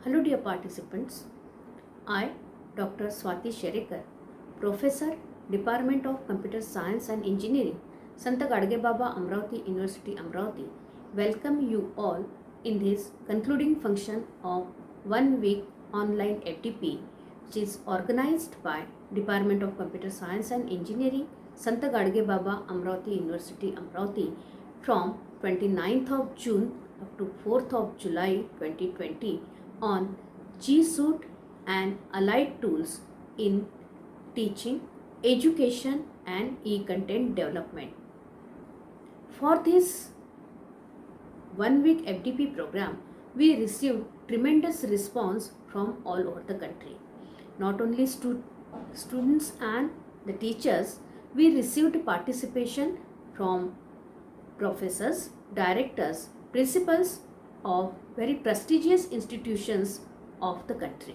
Hello dear participants, I, Dr. Swati Sherekar, Professor, Department of Computer Science and Engineering, Sant Gadge Baba Amravati University Amravati, welcome you all in this concluding function of 1 week online FDP, which is organized by Department of Computer Science and Engineering, Sant Gadge Baba Amravati University Amravati from 29th of June up to 4th of July 2020 on G Suite and allied tools in teaching, education, and e-content development. For this 1 week FDP program, we received tremendous response from all over the country. Not only students and the teachers, we received participation from professors, directors, principals of very prestigious institutions of the country.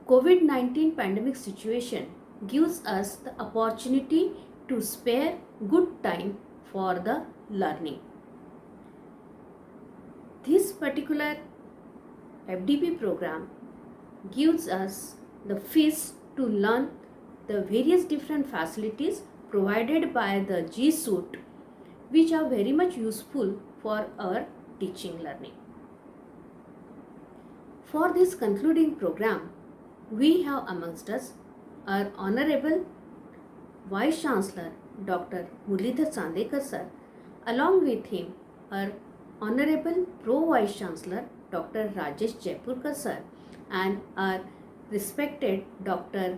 COVID-19 pandemic situation gives us the opportunity to spare good time for the learning. This particular FDP program gives us the fees to learn the various different facilities provided by the G Suite, which are very much useful for our teaching learning. For this concluding program, we have amongst us our Honorable Vice Chancellor Dr. Muralidhar Chandekar sir, along with him our Honorable Pro Vice Chancellor Dr. Rajesh Jaipurkar sir and our respected Dr.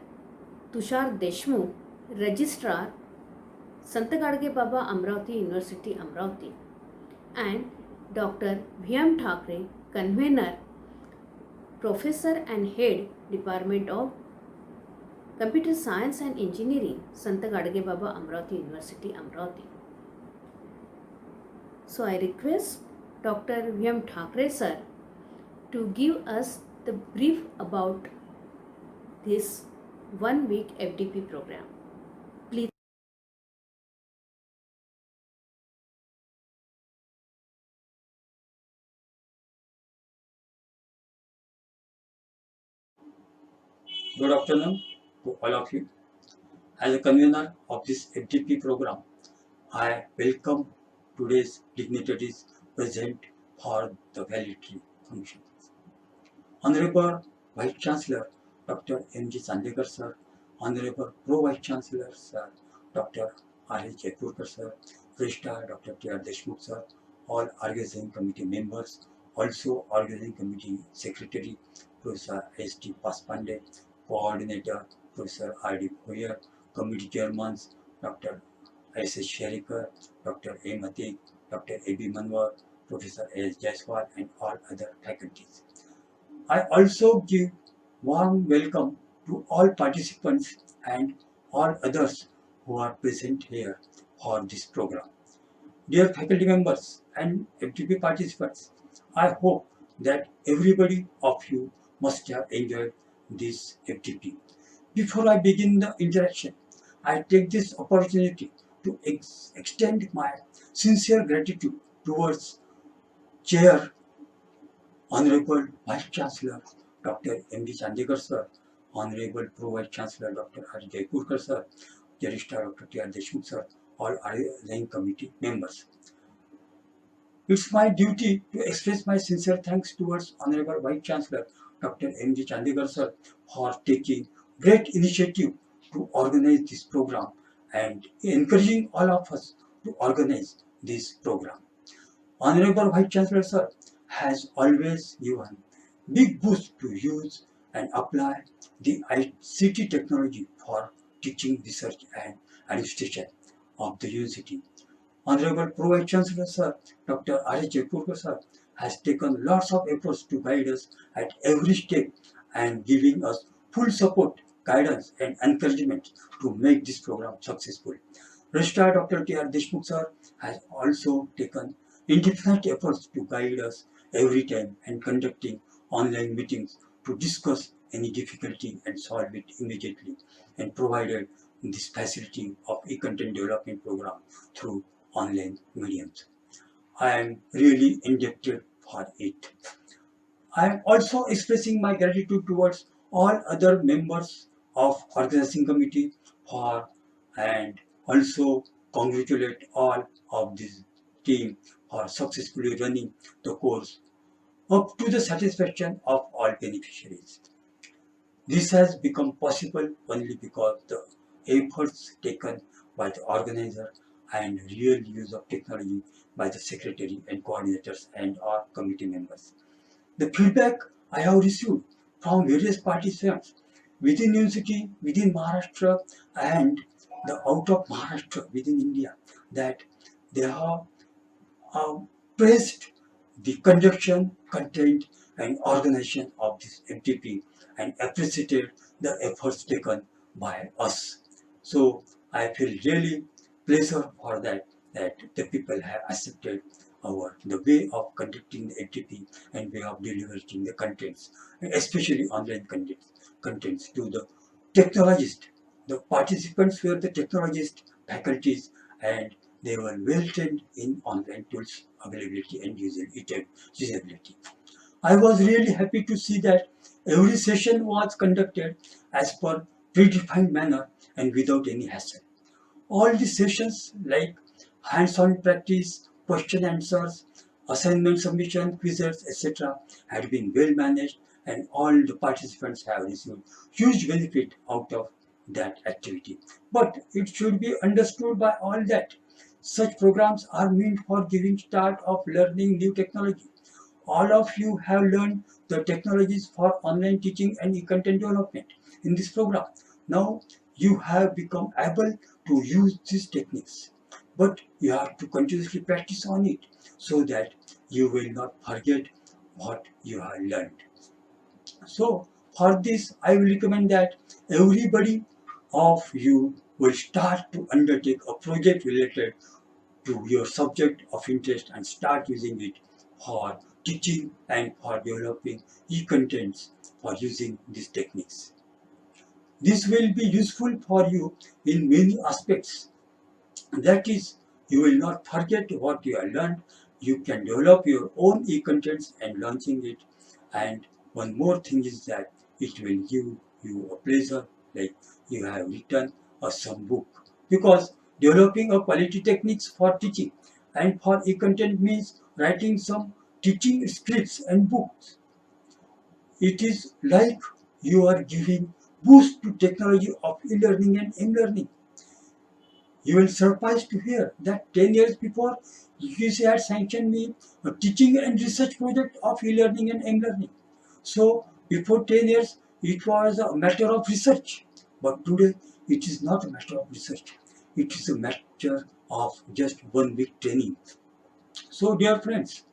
Tushar Deshmukh, Registrar, Sant Gadge Baba Amravati University Amravati, and Dr. V.M. Thakre, Convener, Professor and Head, Department of Computer Science and Engineering, Sant Gadge Baba Amravati University Amravati. So I request Dr. V.M. Thakre sir to give us the brief about this 1 week FDP program. Please. Good afternoon to all of you. As a convener of this FDP program, I welcome today's dignitaries present for the valedictory function. Honorable Vice Chancellor Dr. M.G. Chandekar sir, Honorable Pro Vice Chancellor sir Dr. R.H. Jaipurkar sir, Registrar Dr. T.R. Deshmukh sir, all organizing committee members, also organizing committee secretary Professor S.T. Paspande, coordinator Professor R.D. Hoyer, committee chairmen Dr. S.S. Sherikar, Dr. A. Matik, Dr. A.B. Manwar, Professor S. Jaiswal, and all other faculties. I also give warm welcome to all participants and all others who are present here for this program. Dear faculty members and FDP participants, I hope that everybody of you must have enjoyed this FDP. Before I begin the interaction, I take this opportunity to extend my sincere gratitude towards Chair Honorable Vice Chancellor Dr. M.D. Chandekar sir, Honorable Pro Vice Chancellor Dr. R. Jaipurkar sir, Registrar Dr. T.R. Deshmukh sir, all organizing committee members. It's my duty to express my sincere thanks towards Honorable Vice Chancellor Dr. M.D. Chandekar sir for taking great initiative to organize this program and encouraging all of us to organize this program. Honorable Vice Chancellor sir has always given big boost to use and apply the ICT technology for teaching, research and administration of the university. Honorable Pro Vice Chancellor sir Dr. R. Jaipurkar sir has taken lots of efforts to guide us at every step and giving us full support, guidance and encouragement to make this program successful. Registrar Dr. T.R. Deshmukh sir has also taken indefinite efforts to guide us every time and conducting online meetings to discuss any difficulty and solve it immediately and provided this facility of e-content development program through online mediums. I am really indebted for it. I am also expressing my gratitude towards all other members of organizing committee for and also congratulate all of this team for successfully running the course up to the satisfaction of all beneficiaries. This has become possible only because the efforts taken by the organizer and real use of technology by the secretary and coordinators and our committee members. The feedback I have received from various participants within university, within Maharashtra and the out of Maharashtra within India that they have praised the conduction, content and organization of this MTP and appreciated the efforts taken by us. So I feel really pleasure for that the people have accepted our the way of conducting the MTP and way of delivering the contents, especially online contents to the technologists. The participants were the technologists, faculties, and they were well trained in online tools availability and usability. I was really happy to see that every session was conducted as per predefined manner and without any hassle. All the sessions like hands-on practice, question answers, assignment submission, quizzes, etc. had been well managed and all the participants have received huge benefit out of that activity. But it should be understood by all that such programs are meant for giving start of learning new technology. All of you have learned the technologies for online teaching and e-content development in this program. Now you have become able to use these techniques, but you have to continuously practice on it so that you will not forget what you have learned. So for this, I will recommend that everybody of you will start to undertake a project related to your subject of interest and start using it for teaching and for developing e-contents for using these techniques. This will be useful for you in many aspects. That is, you will not forget what you have learned. You can develop your own e-contents and launching it. And one more thing is that it will give you a pleasure like you have written some book. Because developing a quality techniques for teaching and for e-content means writing some teaching scripts and books. It is like you are giving boost to technology of e-learning and m-learning. You will surprise to hear that 10 years before, UGC had sanctioned me a teaching and research project of e-learning and m-learning. So before 10 years, it was a matter of research. But today, it is not a matter of research. It is a matter of just 1 week training. So dear friends,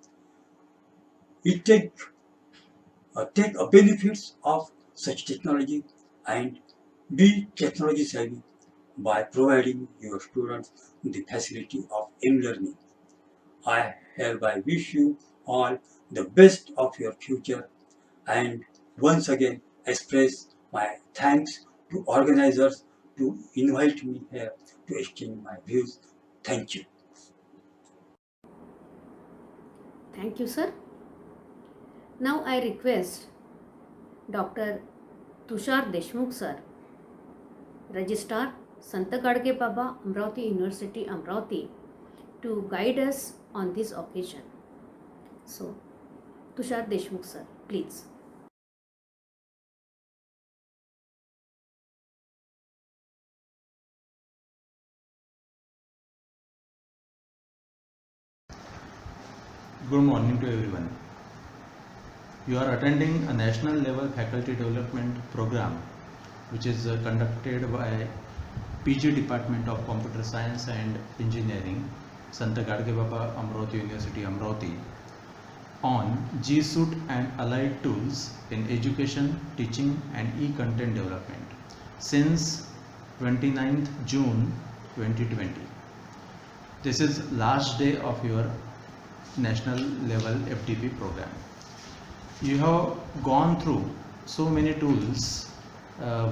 it take a benefits of such technology and be technology savvy by providing your students the facility of m-learning. I hereby wish you all the best of your future and once again express my thanks to organizers to invite me here to exchange my views. Thank you. Thank you, sir. Now I request Dr. Tushar Deshmukh sir, Registrar, Sant Gadge Baba, Amravati University, Amravati, to guide us on this occasion. So, Tushar Deshmukh sir, please. Good morning to everyone. You are attending a national level faculty development program which is conducted by PG Department of Computer Science and Engineering, Sant Gadge Baba, Amravati University, Amravati, on G-Suite and allied tools in education, teaching and e-content development since 29th June 2020. This is last day of your national level FDP program. You have gone through so many tools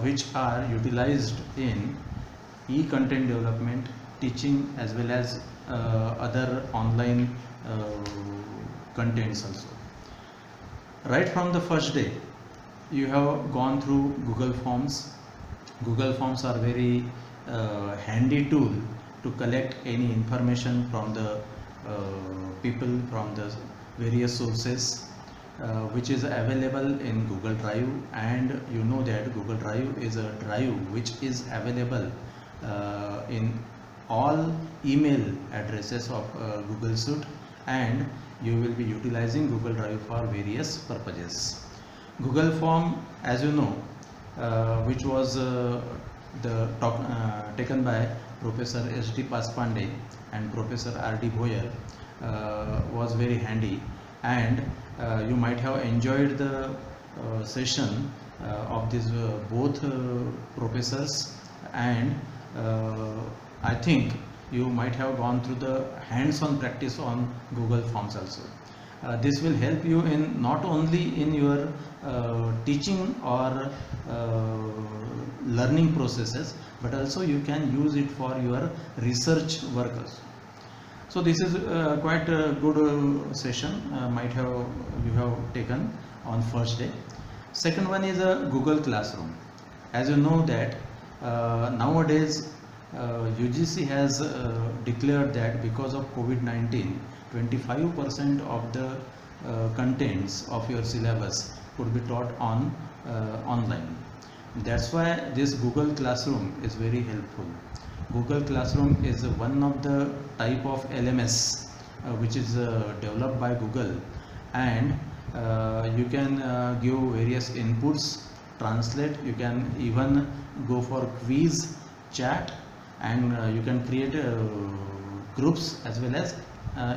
which are utilized in e-content development, teaching as well as other online contents also. Right from the first day, you have gone through Google Forms. Google Forms are very handy tool to collect any information from the people from the various sources, which is available in Google Drive. And you know that Google Drive is a drive which is available in all email addresses of Google Suite, and you will be utilizing Google Drive for various purposes. Google Form, as you know, which was taken by Professor S.D. Passpande and Professor R.D. Boyer, was very handy, and you might have enjoyed the session of these both professors, and I think you might have gone through the hands-on practice on Google Forms also. This will help you in not only in your teaching or learning processes, but also you can use it for your research work also. So this is quite a good session you have taken on first day. Second one is a Google Classroom. As you know that nowadays UGC has declared that because of COVID-19, 25% of the contents of your syllabus could be taught on online. That's why this Google Classroom is very helpful. Google Classroom is one of the type of LMS which is developed by Google, and you can give various inputs, translate, you can even go for quiz, chat, and you can create groups, as well as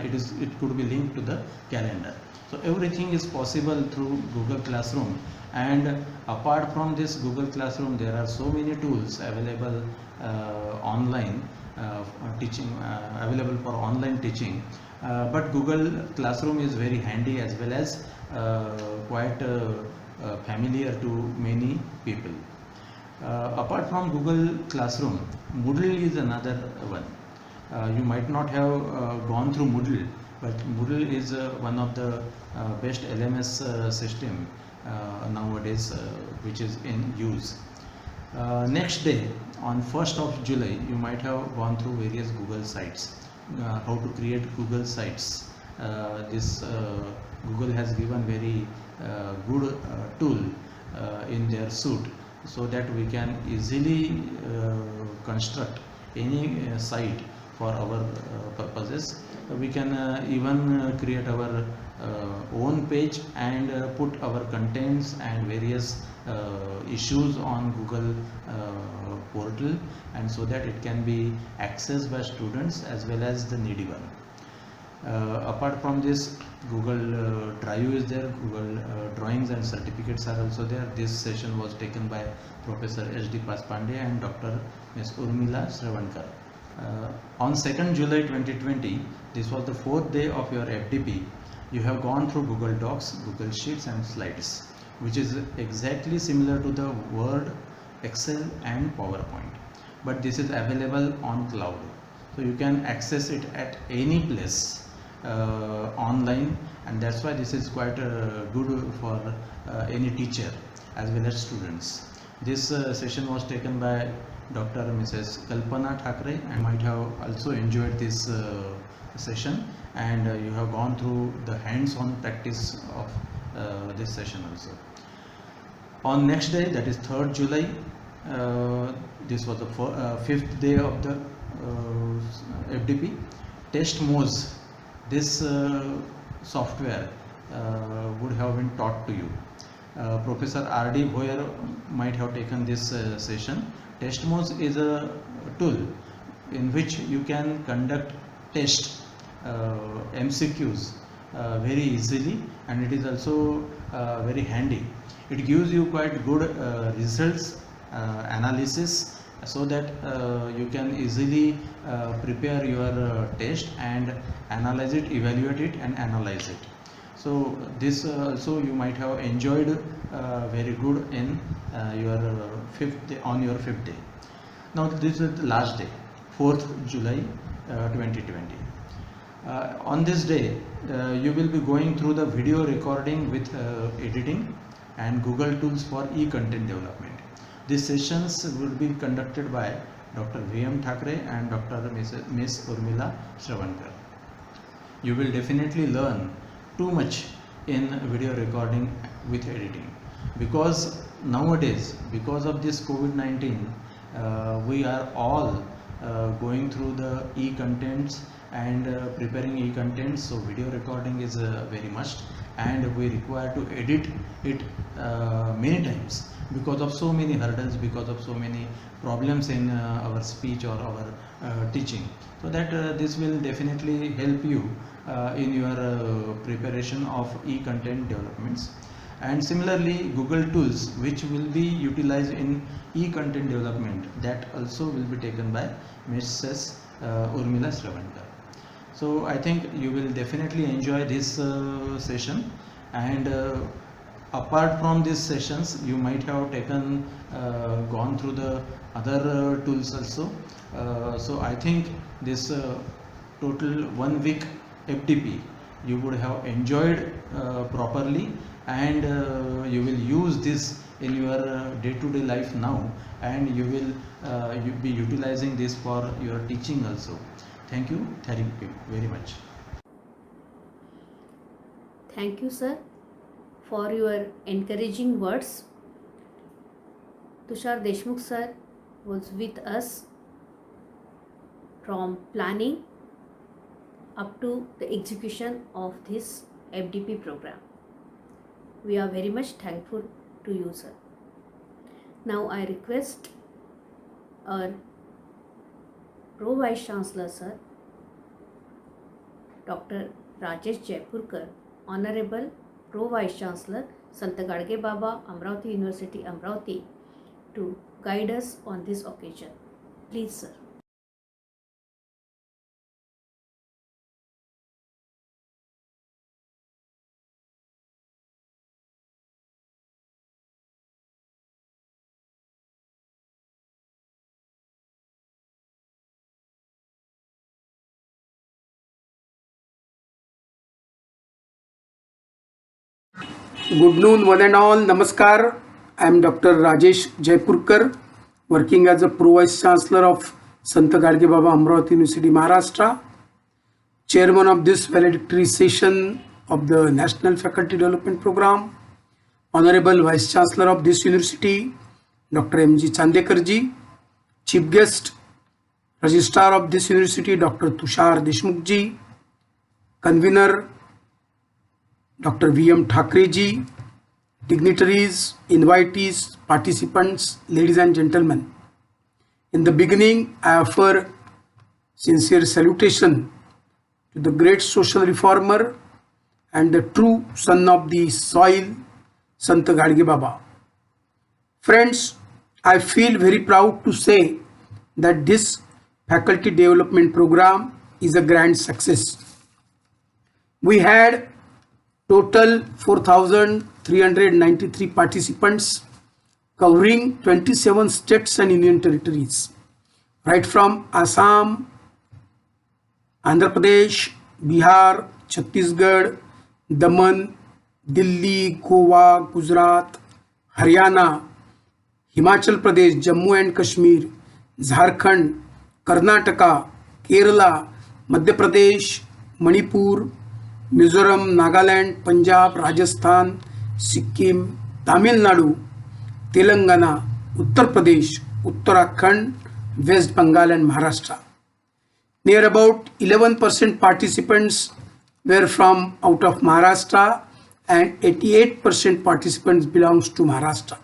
it could be linked to the calendar. So everything is possible through Google Classroom. And apart from this Google Classroom, there are so many tools available online teaching, available for online teaching, but Google Classroom is very handy, as well as quite familiar to many people. Apart from Google Classroom, Moodle is another one. You might not have gone through Moodle, but Moodle is one of the best LMS system nowadays, which is in use. Next day, on 1st of July, you might have gone through various Google sites, how to create Google sites. Google has given very good tool in their suite, so that we can easily construct any site for our purposes. We can even create our own page and put our contents and various issues on Google portal, and so that it can be accessed by students as well as the needy one. Apart from this, Google Drive is there, Google Drawings and certificates are also there. This session was taken by Professor S.D. Passpande and Dr. Ms. Urmila Sravankar. On 2nd July 2020, this was the 4th day of your FDP. You have gone through Google Docs, Google Sheets and Slides, which is exactly similar to the Word, Excel and PowerPoint, but this is available on cloud, so you can access it at any place online, and that's why this is quite good for any teacher as well as students. This session was taken by Dr. Mrs. Kalpana Thakre, and might have also enjoyed this session, and you have gone through the hands-on practice of this session also. On next day, that is 3rd July, this was the 5th day of the FDP. TestMoz, this software would have been taught to you. Professor R.D. Boyer might have taken this session. TestMoz is a tool in which you can conduct test MCQs very easily, and it is also very handy. It gives you quite good results analysis, so that you can easily prepare your test and analyze it, evaluate it and analyze it. So this also you might have enjoyed very good in your 5th day, on your 5th day. Now this is the last day, 4th July 2020. On this day, you will be going through the video recording with editing and Google tools for e-content development. These sessions will be conducted by Dr. V.M. Thakre and Dr. Ms. Urmila Shravankar. You will definitely learn too much in video recording with editing, because nowadays, because of this COVID-19, we are all going through the e-contents and preparing e-contents, so video recording is very must, and we require to edit it many times because of so many hurdles, because of so many problems in our speech or our teaching. So that this will definitely help you in your preparation of e-content developments. And similarly, Google tools which will be utilized in e-content development, that also will be taken by Mrs. Urmila Shravankar. So I think you will definitely enjoy this session, and apart from these sessions, you might have taken gone through the other tools also. So I think this total 1 week FTP you would have enjoyed properly, and you will use this in your day-to-day life now, and you will be utilizing this for your teaching also. Thank you very much. Thank you, sir, for your encouraging words. Tushar Deshmukh sir was with us from planning up to the execution of this FDP program. We are very much thankful to you, sir. Now I request our Pro Vice Chancellor, sir, Dr. Rajesh Jaipurkar, Honorable Pro Vice Chancellor, Sant Gadge Baba, Amravati University, Amravati, to guide us on this occasion. Please, sir. Good noon, one and all. Namaskar. I am Dr. Rajesh Jaipurkar, working as a Pro Vice Chancellor of Sant Gadge Baba, Amravati University, Maharashtra, Chairman of this valedictory session of the National Faculty Development Program, Honorable Vice Chancellor of this university, Dr. M.G. Chandekarji, Chief Guest, Registrar of this university, Dr. Tushar Deshmukhji, Convener, Dr. V.M. Thakre ji, dignitaries, invitees, participants, ladies and gentlemen. In the beginning, I offer sincere salutation to the great social reformer and the true son of the soil, Sant Gadge Baba. Friends, I feel very proud to say that this faculty development program is a grand success. We had total 4,393 participants covering 27 states and union territories, right from Assam, Andhra Pradesh, Bihar, Chhattisgarh, Daman, Delhi, Goa, Gujarat, Haryana, Himachal Pradesh, Jammu and Kashmir, Jharkhand, Karnataka, Kerala, Madhya Pradesh, Manipur, Mizoram, Nagaland, Punjab, Rajasthan, Sikkim, Tamil Nadu, Telangana, Uttar Pradesh, Uttarakhand, West Bengal and Maharashtra. Near about 11% participants were from out of Maharashtra and 88% participants belongs to Maharashtra.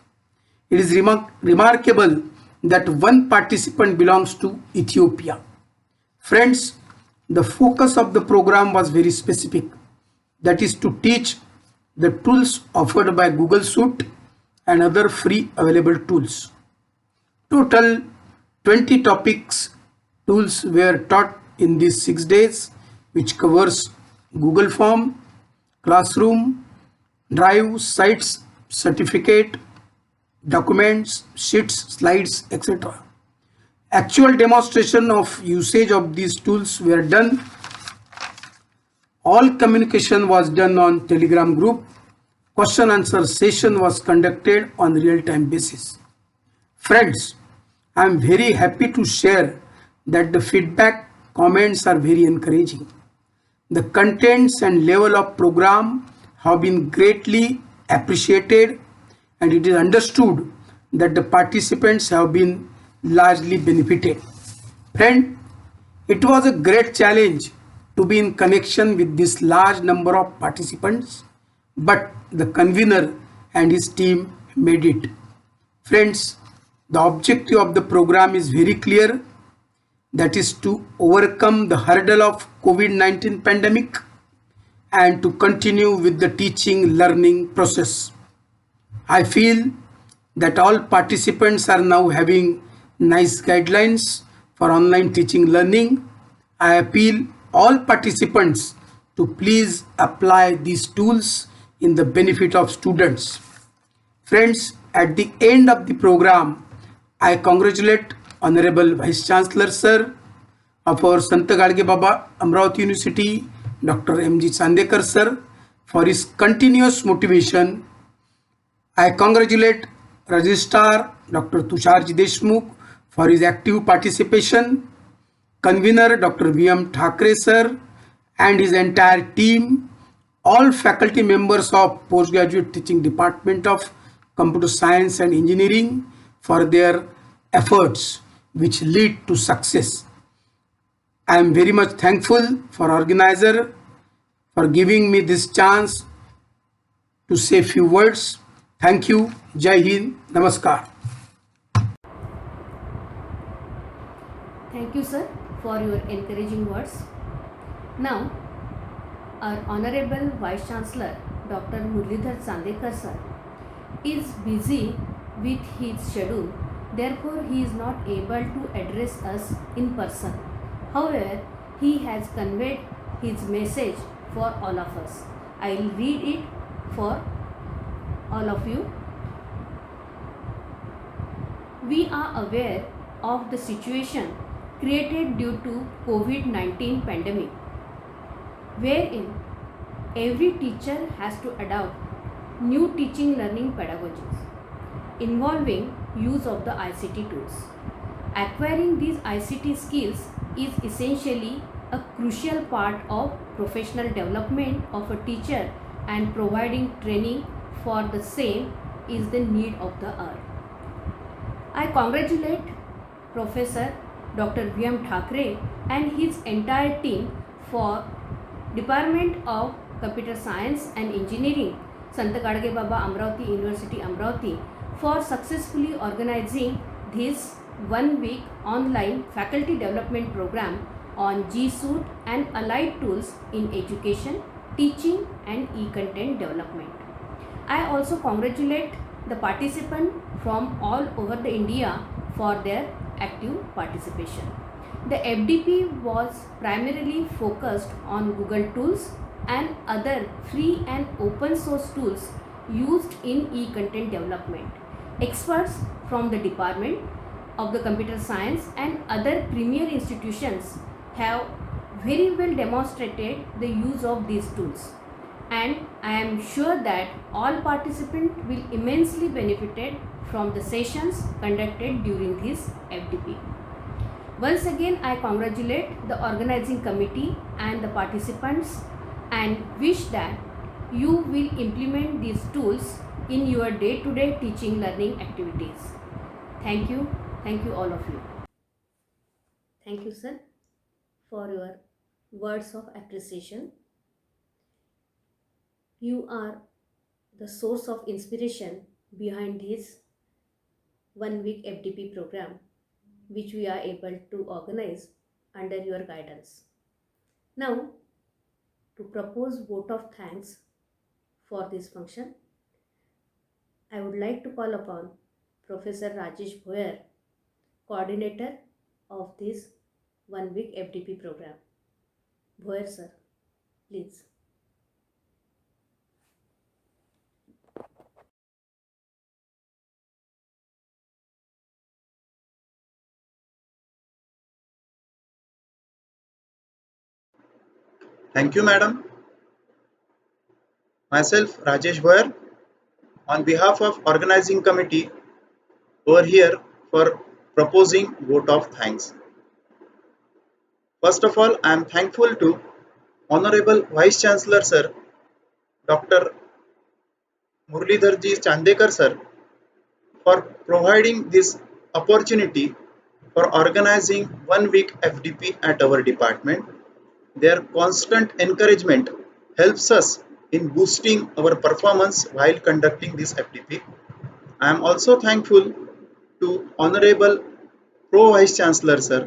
It is remarkable that one participant belongs to Ethiopia. Friends, the focus of the program was very specific, that is to teach the tools offered by Google Suite and other free available tools. Total 20 topics tools were taught in these 6 days, which covers Google Form, Classroom, Drive, Sites, Certificate, Documents, Sheets, Slides, etc. Actual demonstration of usage of these tools were done All communication was done on Telegram group. Question answer session was conducted on real time basis. Friends, I am very happy to share that the feedback comments are very encouraging. The contents and level of program have been greatly appreciated, and it is understood that the participants have been largely benefited. Friend, it was a great challenge to be in connection with this large number of participants, but the convener and his team made it. Friends, the objective of the program is very clear, that is to overcome the hurdle of COVID-19 pandemic and to continue with the teaching learning process. I feel that all participants are now having nice guidelines for online teaching learning. I appeal all participants to please apply these tools in the benefit of students. Friends, at the end of the program, I congratulate Honorable Vice Chancellor Sir of our Sant Gadge Baba Amravati University, Dr. M.G. Chandekar Sir, for his continuous motivation. I congratulate Registrar Dr. Tusharji Deshmukh for his active participation, convener Dr. V.M. Thakre Sir and his entire team, all faculty members of Postgraduate Teaching Department of Computer Science and Engineering for their efforts which lead to success. I am very much thankful for organizer for giving me this chance to say few words. Thank you. Jai Hind. Namaskar. Thank you, sir, for your encouraging words. Now, our Honorable Vice Chancellor, Dr. Murlidhar Chandekar sir, is busy with his schedule. Therefore, he is not able to address us in person. However, he has conveyed his message for all of us. I will read it for all of you. We are aware of the situation created due to COVID-19 pandemic, wherein every teacher has to adopt new teaching learning pedagogies involving use of the ICT tools. Acquiring these ICT skills is essentially a crucial part of professional development of a teacher, and providing training for the same is the need of the hour. I congratulate Professor Dr. V.M. Thakre and his entire team for Department of Computer Science and Engineering, Sant Gadge Baba Amravati University, Amravati, for successfully organizing this 1 week online faculty development program on G Suite and allied tools in education, teaching and e-content development. I also congratulate the participants from all over the India for their active participation. The FDP was primarily focused on Google tools and other free and open source tools used in e-content development. Experts from the Department of the Computer Science and other premier institutions have very well demonstrated the use of these tools, and I am sure that all participants will immensely benefited from the sessions conducted during this FDP. Once again, I congratulate the organizing committee and the participants and wish that you will implement these tools in your day-to-day teaching learning activities. Thank you all of you. Thank you, sir, for your words of appreciation. You are the source of inspiration behind this 1 week FDP program, which we are able to organize under your guidance. Now, to propose vote of thanks for this function, I would like to call upon Professor Rajesh Bhoyer, coordinator of this 1 week FDP program. Bhoyer sir, please. Thank you, madam. myself Rajesh Boyer, on behalf of organizing committee over here for proposing vote of thanks. First of all, I am thankful to Honorable Vice Chancellor Sir Dr. Murlidharji Chandekar Sir for providing this opportunity for organizing 1 week FDP at our department. Their constant encouragement helps us in boosting our performance while conducting this FDP. I am also thankful to Honorable Pro Vice Chancellor Sir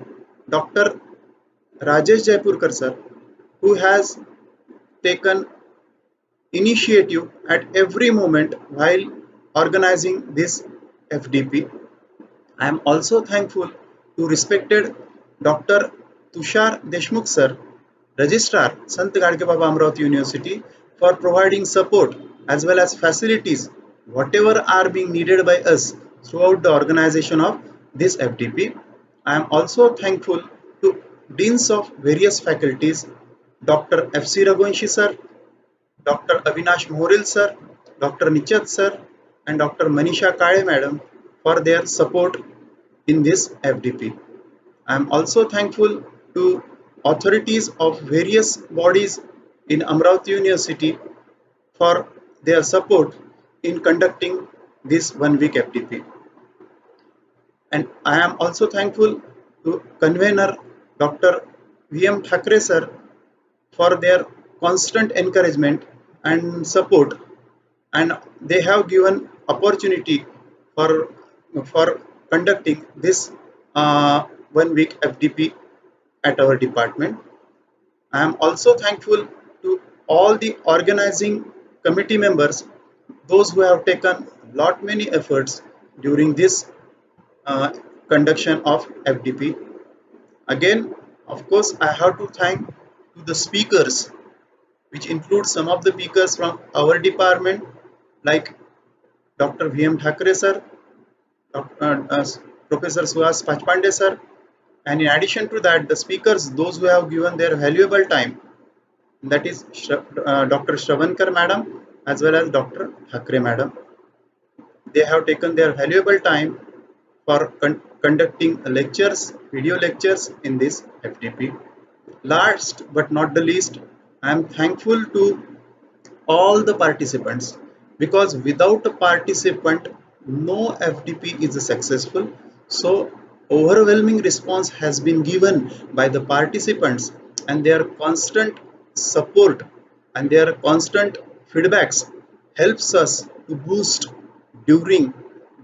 Dr. Rajesh Jaipurkar Sir, who has taken initiative at every moment while organizing this FDP. I am also thankful to respected Dr. Tushar Deshmukh Sir, Registrar, Sant Gadge Baba Amravati University, for providing support as well as facilities whatever are being needed by us throughout the organization of this FDP. I am also thankful to Deans of various faculties, Dr. F.C. Raghuvanshi Sir, Dr. Avinash Mohoril Sir, Dr. Nichat Sir, and Dr. Manisha Kale Madam for their support in this FDP. I am also thankful to authorities of various bodies in Amravati University for their support in conducting this 1 week FDP. And I am also thankful to convener Dr. V.M. Thakre Sir for their constant encouragement and support, and they have given opportunity for conducting this 1 week FDP at our department. I am also thankful to all the organizing committee members, those who have taken lot many efforts during this uh, conduction of FDP. Again, of course, I have to thank to the speakers, which includes some of the speakers from our department like Dr. V.M. Thakre Sir, Professor Suhas Pachpande Sir, and in addition to that, the speakers, those who have given their valuable time, that is Dr. Shravankar Madam as well as Dr. Thakre Madam. They have taken their valuable time for conducting lectures, video lectures in this FDP. Last but not the least, I am thankful to all the participants, because without a participant no FDP is successful. So overwhelming response has been given by the participants, and their constant support and their constant feedbacks helps us to boost during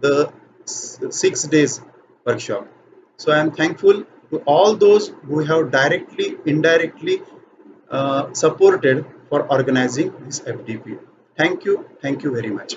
the 6 days workshop. So I am thankful to all those who have directly, indirectly supported for organizing this FDP. Thank you very much.